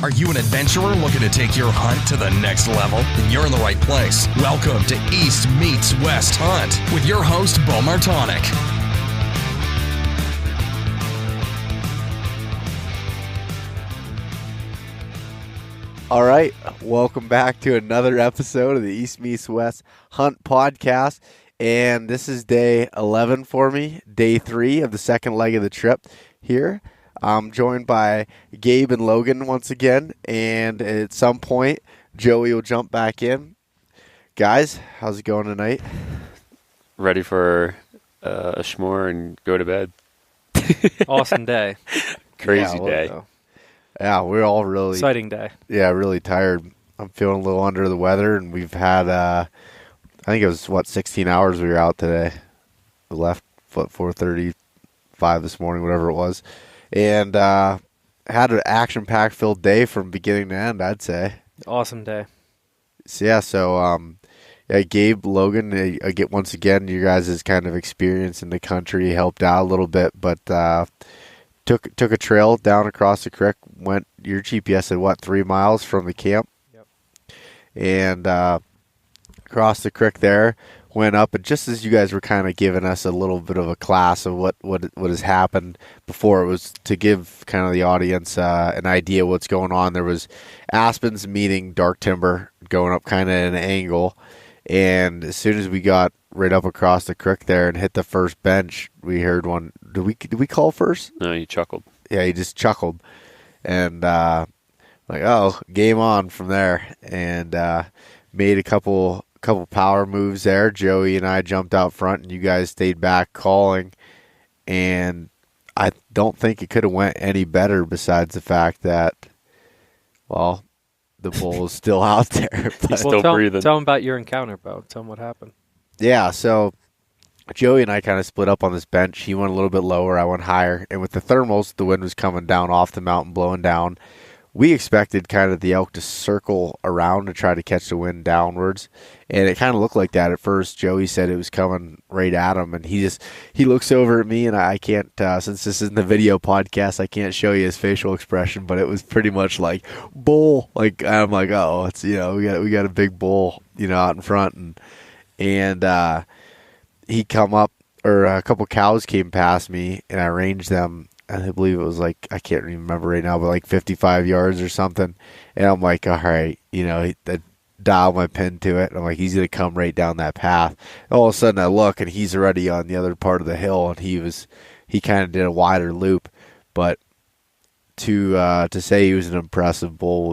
Are you an adventurer looking to take your hunt to the next level? Then you're in the right place. Welcome to East Meets West Hunt with your host, Beau Martonik. All right, welcome back to another episode of the East Meets West Hunt podcast, and this is day 11 for me, day 3 of the second leg of the trip here. I'm joined by Gabe and Logan once again, and at some point, Joey will jump back in. Guys, how's it going tonight? Ready for a s'more and go to bed. Awesome day. Crazy day. Yeah, we're all really exciting day. Yeah, really tired. I'm feeling a little under the weather, and we've had, I think it was, 16 hours we were out today. We left, 4:35 this morning, whatever it was. And had an action-packed filled day from beginning to end, I'd say. Awesome day. So, Gabe, Logan, once again, you guys' kind of experience in the country helped out a little bit, but took a trail down across the creek, went, your GPS at 3 miles from the camp? Yep. And across the creek there, went up, and just as you guys were kind of giving us a little bit of a class of what has happened before, it was to give kind of the audience an idea what's going on. There was aspens meeting dark timber going up kind of at an angle, and as soon as we got right up across the creek there and hit the first bench, we heard one. Did we call first? No, he chuckled. Yeah, he just chuckled, and game on from there, and made a couple power moves there. Joey and I jumped out front, and you guys stayed back calling, and I don't think it could have went any better besides the fact that, well, the bull is still out there. He's still breathing. Tell him about your encounter, Beau. Tell him what happened. Yeah, so Joey and I kind of split up on this bench. He went a little bit lower, I went higher, and with the thermals, the wind was coming down off the mountain, blowing down. We expected kind of the elk to circle around to try to catch the wind downwards, and it kind of looked like that at first. Joey said it was coming right at him, and he looks over at me, and I can't, since this isn't a video podcast, I can't show you his facial expression, but it was pretty much like, bull. Like, I'm like, oh, it's, we got a big bull, out in front, and he come up, or a couple cows came past me, and I ranged them. I believe it was I can't remember right now, but 55 yards or something. And I'm like, all right, I dial my pin to it. And I'm like, he's going to come right down that path. All of a sudden I look, and he's already on the other part of the hill, and he kind of did a wider loop. But to say he was an impressive bull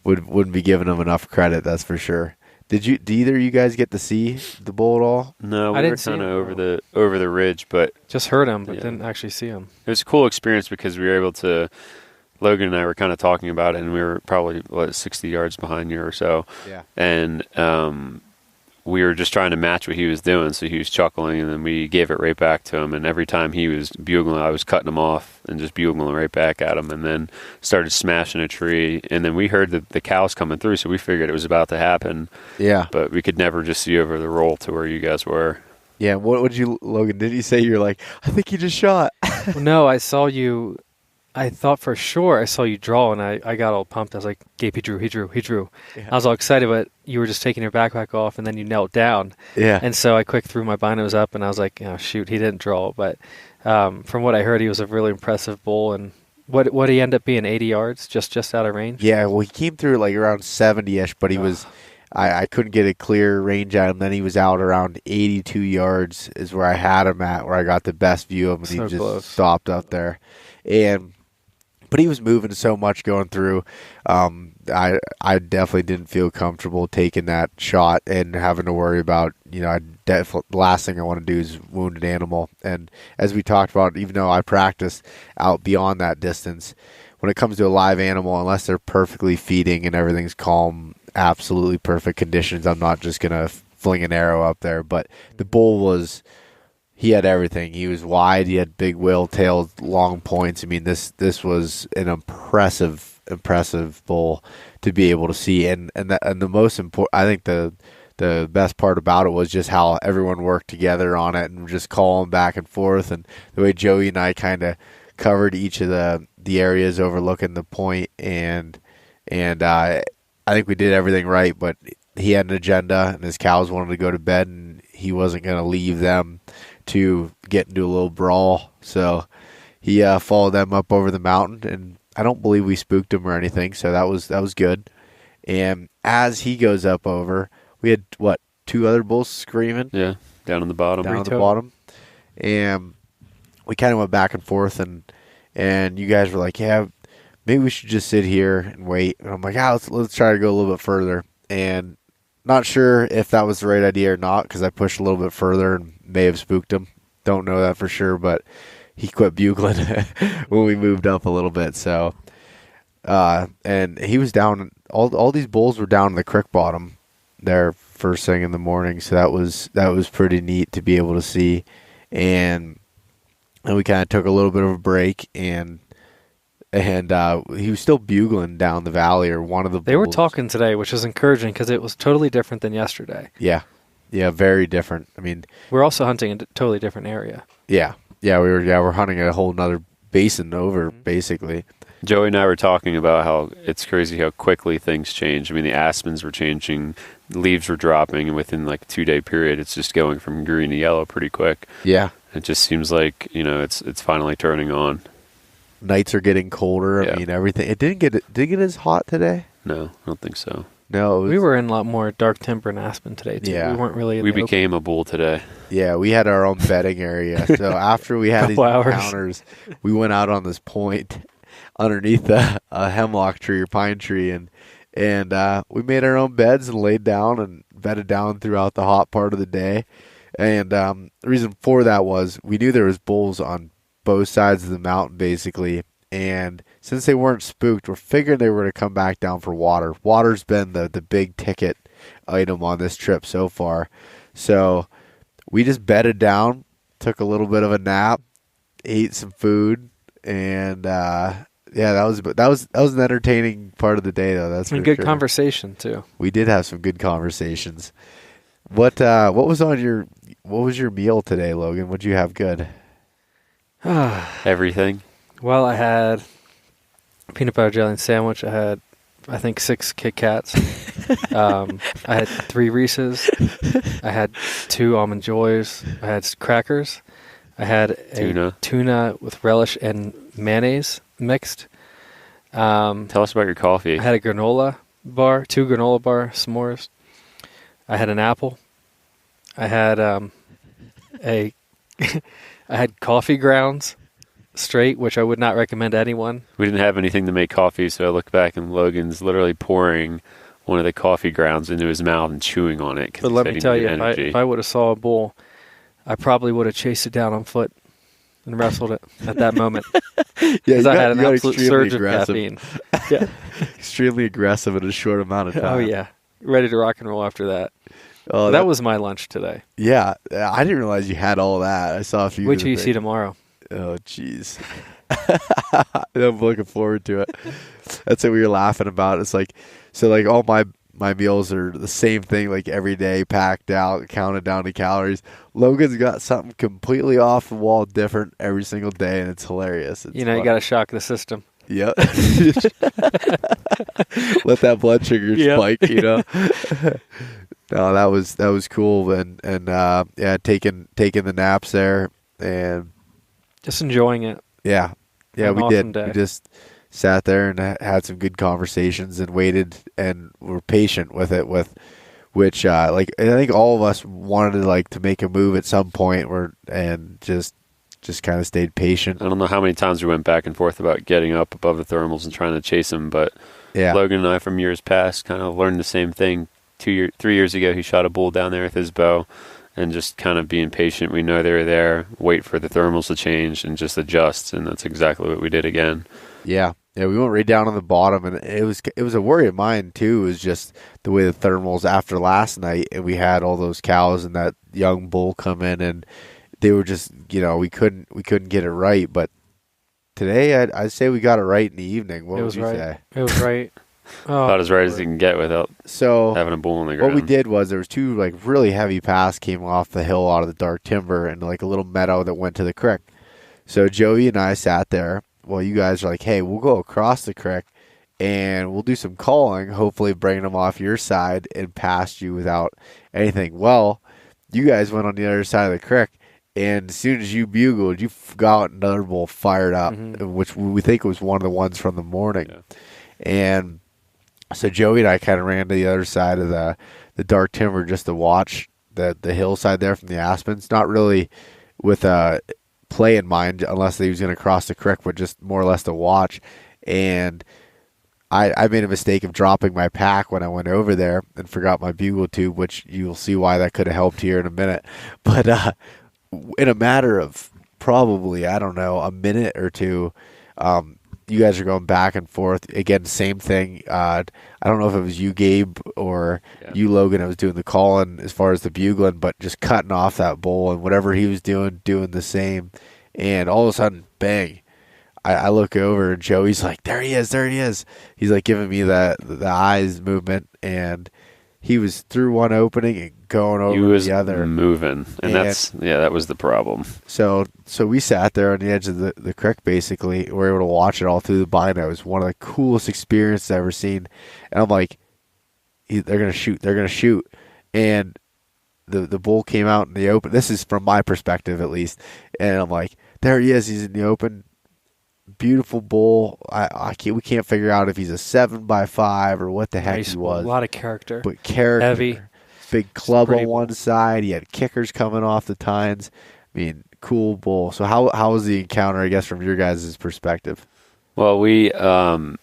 wouldn't be giving him enough credit, that's for sure. Did either of you guys get to see the bull at all? No, we were kind of over the ridge, but just heard him, but didn't actually see him. It was a cool experience because we were able to. Logan and I were kind of talking about it, and we were probably 60 yards behind you or so. Yeah. And we were just trying to match what he was doing, so he was chuckling, and then we gave it right back to him. And every time he was bugling, I was cutting him off and just bugling right back at him, and then started smashing a tree. And then we heard the cows coming through, so we figured it was about to happen. Yeah. But we could never just see over the roll to where you guys were. Yeah. What would you, Logan? Did you say you're like, I think he just shot? Well, no, I saw you. I thought for sure I saw you draw, and I got all pumped. I was like, Gabe, he drew. Yeah. I was all excited, but you were just taking your backpack off, and then you knelt down. Yeah. And so I quick threw my binos up, and I was like, oh, shoot, he didn't draw. But from what I heard, he was a really impressive bull. And what did he end up being, 80 yards, just out of range? Yeah, well, he came through around 70-ish, but he was I couldn't get a clear range at him. Then he was out around 82 yards is where I had him at, where I got the best view of him, and so he just close. stopped up there. But he was moving so much going through. I definitely didn't feel comfortable taking that shot and having to worry about, the last thing I want to do is wound an animal. And as we talked about, even though I practice out beyond that distance, when it comes to a live animal, unless they're perfectly feeding and everything's calm, absolutely perfect conditions, I'm not just going to fling an arrow up there. But the bull he had everything. He was wide. He had big whale tails, long points. I mean, this was an impressive bull to be able to see. And the most important, I think the best part about it was just how everyone worked together on it and just calling back and forth, and the way Joey and I kind of covered each of the the areas overlooking the point, and I think we did everything right. But he had an agenda, and his cows wanted to go to bed, and he wasn't going to leave them to get into a little brawl. So he followed them up over the mountain, and I don't believe we spooked him or anything. So that was good. And as he goes up over, we had two other bulls screaming. Yeah, down on the bottom. Down on the bottom, and we kind of went back and forth, and you guys were like, yeah, maybe we should just sit here and wait. And I'm like, let's try to go a little bit further. And not sure if that was the right idea or not, because I pushed a little bit further and may have spooked him. Don't know that for sure, but he quit bugling when we moved up a little bit. So, and he was down. All these bulls were down in the creek bottom there first thing in the morning. So that was pretty neat to be able to see, and we kind of took a little bit of a break, and he was still bugling down the valley, or one of the bulls. They were talking today, which is encouraging because it was totally different than yesterday. Yeah, very different. I mean, we're also hunting in a totally different area. Yeah, we're hunting a whole nother basin over, basically. Joey and I were talking about how it's crazy how quickly things change. I mean, the aspens were changing, leaves were dropping, and within like a 2-day period, it's just going from green to yellow pretty quick. Yeah. It just seems like, it's finally turning on. Nights are getting colder. Yeah. I mean, everything. Did it get as hot today? No, I don't think so. No. We were in a lot more dark timber and aspen today, too. Yeah. We weren't really in We the became a bull today. Yeah, we had our own bedding area. So after we had these Couple encounters, we went out on this point underneath a hemlock tree or pine tree, and we made our own beds and laid down and bedded down throughout the hot part of the day. And the reason for that was we knew there was bulls on both sides of the mountain, basically. And since they weren't spooked, we're figuring they were going to come back down for water. Water's been the big ticket item on this trip so far. So we just bedded down, took a little bit of a nap, ate some food, and that was an entertaining part of the day, though. That's and for good sure. Conversation too. We did have some good conversations. What was your meal today, Logan? What'd you have good? Everything. Well, I had peanut butter jelly and sandwich. I had, I think, 6 Kit Kats. I had 3 Reese's. I had 2 Almond Joys. I had crackers. I had a tuna with relish and mayonnaise mixed. Tell us about your coffee. I had a granola bar, 2 granola bar s'mores. I had an apple. I had I had coffee grounds straight, which I would not recommend to anyone. We didn't have anything to make coffee, so I looked back and Logan's literally pouring one of the coffee grounds into his mouth and chewing on it. But let me tell you, if I would have saw a bull, I probably would have chased it down on foot and wrestled it at that moment. Because I had an absolute surge of caffeine. Yeah. Extremely aggressive in a short amount of time. Oh, yeah. Ready to rock and roll after that. Oh, that was my lunch today. Yeah. I didn't realize you had all that. I saw a few. Wait till you see tomorrow. Oh, jeez. I'm looking forward to it. That's what we were laughing about. It's like, so like all my meals are the same thing, like every day, packed out, counted down to calories. Logan's got something completely off the wall, different every single day, and it's hilarious. It's you got to shock the system. Yep. Let that blood sugar spike, No, that was cool, and taking the naps there, and just enjoying it. Yeah, we awesome did. Day. We just sat there and had some good conversations and waited and were patient with it. Which I think all of us wanted to make a move at some point, and just kind of stayed patient. I don't know how many times we went back and forth about getting up above the thermals and trying to chase him, but Logan and I from years past kind of learned the same thing. 3 years ago, he shot a bull down there with his bow, and just kind of being patient. We know they were there, wait for the thermals to change, and just adjust, and that's exactly what we did again. Yeah, we went right down on the bottom, and it was a worry of mine too. It was just the way the thermals after last night, and we had all those cows and that young bull come in, and they were just we couldn't get it right. But today, I'd say we got it right in the evening. What would you say? It was right. About as right as you can get without having a bull on the ground. What we did was there was 2 really heavy paths came off the hill out of the dark timber and a little meadow that went to the creek. So Joey and I sat there well, you guys are like, hey, we'll go across the creek and we'll do some calling, hopefully bringing them off your side and past you without anything. Well, you guys went on the other side of the creek, and as soon as you bugled, you got another bull fired up, which we think was one of the ones from the morning. Yeah. And so Joey and I kind of ran to the other side of the dark timber just to watch the hillside there from the aspens, not really with a play in mind unless he was going to cross the creek, but just more or less to watch. And I made a mistake of dropping my pack when I went over there and forgot my bugle tube, which you'll see why that could have helped here in a minute. But in a matter of probably, I don't know, a minute or two, you guys are going back and forth. Again, same thing. I don't know if it was you, Gabe, or you, Logan, that was doing the calling as far as the bugling, but just cutting off that bull and whatever he was doing the same. And all of a sudden, bang. I look over and Joey's like, there he is. He's like giving me the eyes movement, and he was through one opening and going over the other. Moving, and that was the problem. So we sat there on the edge of the creek, basically. We were able to watch it all through the binos. One of the coolest experiences I've ever seen. And I'm like, they're gonna shoot, and the bull came out in the open. This is from my perspective, at least. And I'm like, there he is. He's in the open. Beautiful bull. We can't figure out if he's a 7x5 or what the heck he was. A lot of character. But character. Heavy. Big club on one side. He had kickers coming off the tines. I mean, cool bull. So how was the encounter, I guess, from your guys' perspective? Well, we tried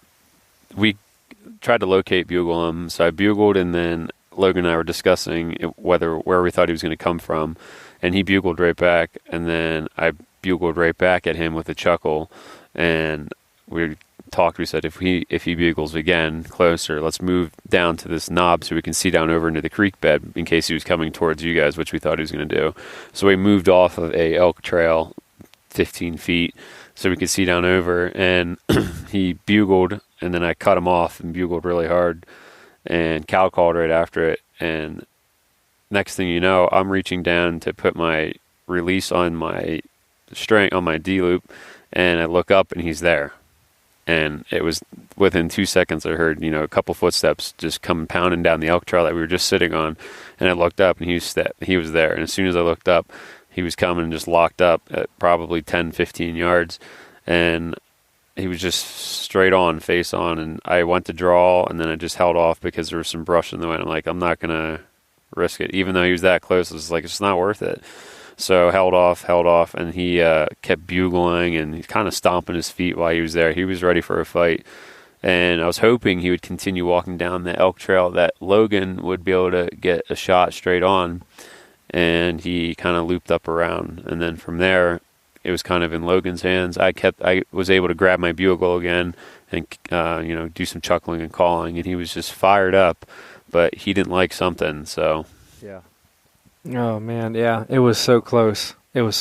to locate bugle him. So I bugled, and then Logan and I were discussing where we thought he was going to come from. And he bugled right back, and then I bugled right back at him with a chuckle. And we talked. We said, if he bugles again closer, let's move down to this knob so we can see down over into the creek bed in case he was coming towards you guys, which we thought he was going to do. So we moved off of a elk trail 15 feet so we could see down over, and he bugled, and then I cut him off and bugled really hard, and cow called right after it. And next thing you know, I'm reaching down to put my release on my string on my D loop, and I look up and he's there. And it was within 2 seconds I heard, a couple footsteps just come pounding down the elk trail that we were just sitting on. And I looked up and he was there. And as soon as I looked up, he was coming and just locked up at probably 10, 15 yards. And he was just straight on, face on. And I went to draw, and then I just held off because there was some brush in the way. And I'm like, I'm not going to risk it. Even though he was that close, I was like, it's not worth it. So held off, and he kept bugling and kind of stomping his feet while he was there. He was ready for a fight, and I was hoping he would continue walking down the elk trail, that Logan would be able to get a shot straight on, and he kind of looped up around, and then from there, it was kind of in Logan's hands. I was able to grab my bugle again and do some chuckling and calling, and he was just fired up, but he didn't like something, so yeah. Oh, man, yeah. It was so close. And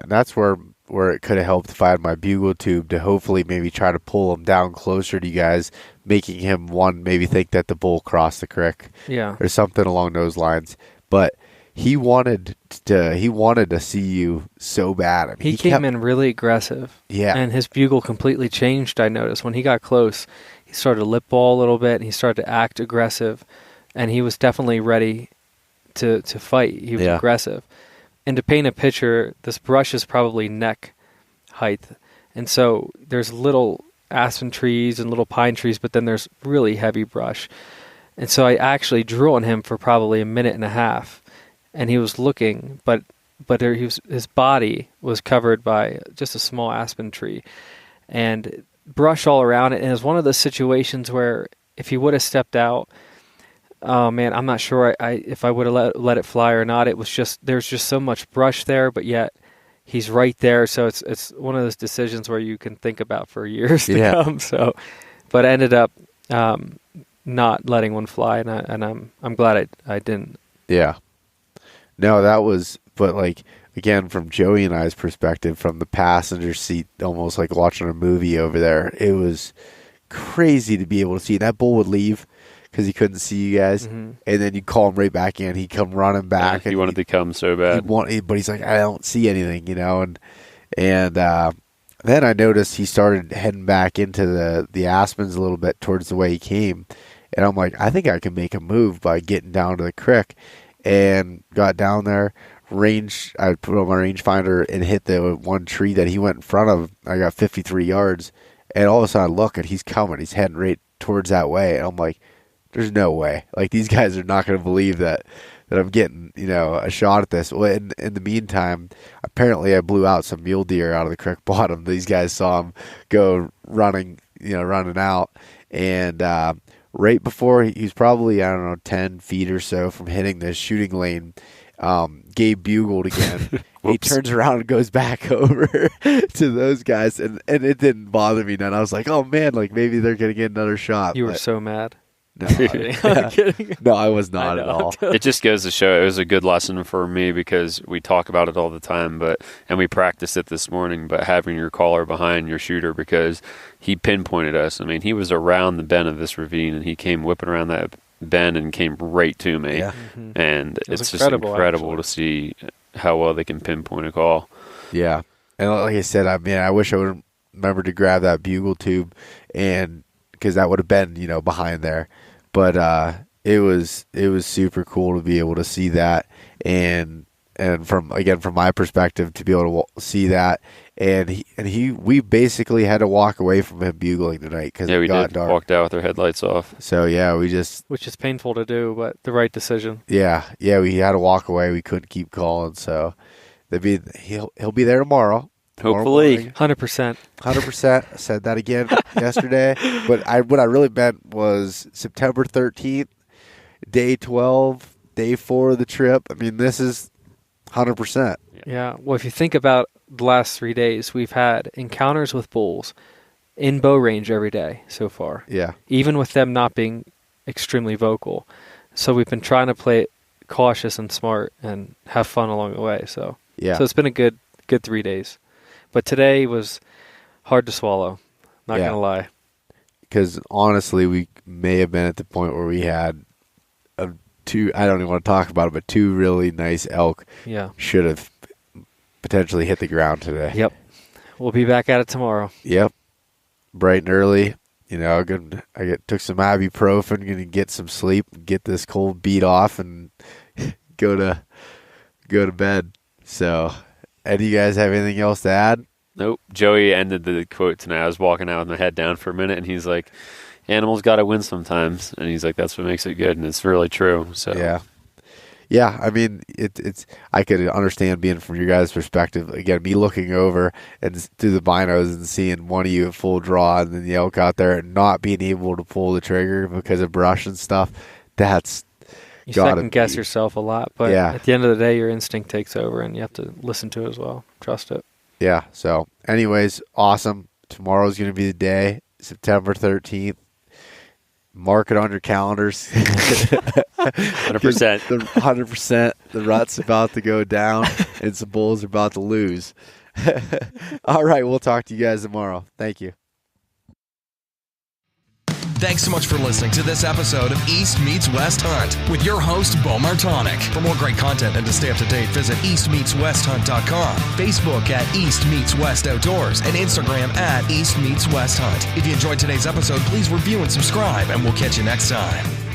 that's where it could have helped if I had my bugle tube to hopefully maybe try to pull him down closer to you guys, making him maybe think that the bull crossed the creek. Yeah. Or something along those lines. But he wanted to see you so bad. I mean, he came in really aggressive. Yeah. And his bugle completely changed, I noticed. When he got close, he started to lip ball a little bit, and he started to act aggressive. And he was definitely ready to fight. He was aggressive. And to paint a picture, this brush is probably neck height. And so there's little aspen trees and little pine trees, but then there's really heavy brush. And so I actually drew on him for probably a minute and a half. And he was looking, but his body was covered by just a small aspen tree and brush all around it. And it was one of those situations where if he would have stepped out, oh man, I'm not sure if I would have let it fly or not. It was just, there's just so much brush there, but yet he's right there. So it's one of those decisions where you can think about for years to come. So, but I ended up not letting one fly, and I'm glad I didn't. Yeah. No, that was, but like again, from Joey and I's perspective, from the passenger seat, almost like watching a movie over there. It was crazy to be able to see that bull would leave because he couldn't see you guys, and then you call him right back in. He'd come running back. He wanted to come so bad. But he's like, I don't see anything, and Then I noticed he started heading back into the aspens a little bit towards the way he came. And I'm like, I think I can make a move by getting down to the creek. And got down there, I put on my rangefinder and hit the one tree that he went in front of. I got 53 yards. And all of a sudden I look and he's coming. He's heading right towards that way. And I'm like, there's no way. Like, these guys are not going to believe that I'm getting, a shot at this. Well, in the meantime, apparently I blew out some mule deer out of the creek bottom. These guys saw him go running out. And right before he was probably, 10 feet or so from hitting the shooting lane, Gabe bugled again. He turns around and goes back over to those guys, and it didn't bother me none. I was like, oh man, like maybe they're going to get another shot. You were so mad. No, I'm kidding. No, I was not at all. It just goes to show it was a good lesson for me because we talk about it all the time, and we practiced it this morning, but having your caller behind your shooter because he pinpointed us. I mean, he was around the bend of this ravine, and he came whipping around that bend and came right to me. Yeah. Mm-hmm. And it's just incredible to see how well they can pinpoint a call. Yeah. And like I said, I wish I would remember to grab that bugle tube, and because that would have been, behind there. But it was super cool to be able to see that, and from my perspective to be able to see that, and we basically had to walk away from him bugling tonight because it got dark. Walked out with our headlights off. So yeah, which is painful to do, but the right decision. Yeah, we had to walk away. We couldn't keep calling, so he'll be there tomorrow. Hopefully. 100%. 100%. I said that again yesterday. But what I really meant was September 13th, day 12, day 4 of the trip. I mean, this is 100%. Yeah. Well, if you think about the last 3 days, we've had encounters with bulls in bow range every day so far. Yeah. Even with them not being extremely vocal. So we've been trying to play it cautious and smart and have fun along the way. So it's been a good 3 days. But today was hard to swallow, not going to lie. Because honestly, we may have been at the point where we had two, I don't even want to talk about it, but two really nice elk should have potentially hit the ground today. Yep. We'll be back at it tomorrow. Yep. Bright and early. Took some ibuprofen, going to get some sleep, get this cold beat off, and go to bed. So... do you guys have anything else to add? Nope. Joey ended the quote tonight. I was walking out with my head down for a minute, and he's like, animals got to win sometimes. And he's like, that's what makes it good, and it's really true. So Yeah, I mean, it's. I could understand being from your guys' perspective. Again, me looking over and through the binos and seeing one of you at full draw and then the elk out there and not being able to pull the trigger because of brush and stuff, that's... You second guess yourself a lot, but at the end of the day, your instinct takes over, and you have to listen to it as well. Trust it. Yeah. So, anyways, awesome. Tomorrow's going to be the day, September 13th. Mark it on your calendars. 100%. 100%. The rut's about to go down, and some bulls are about to lose. All right. We'll talk to you guys tomorrow. Thank you. Thanks so much for listening to this episode of East Meets West Hunt with your host, Beau Martonik. For more great content and to stay up to date, visit eastmeetswesthunt.com, Facebook at East Meets West Outdoors, and Instagram at East Meets West Hunt. If you enjoyed today's episode, please review and subscribe, and we'll catch you next time.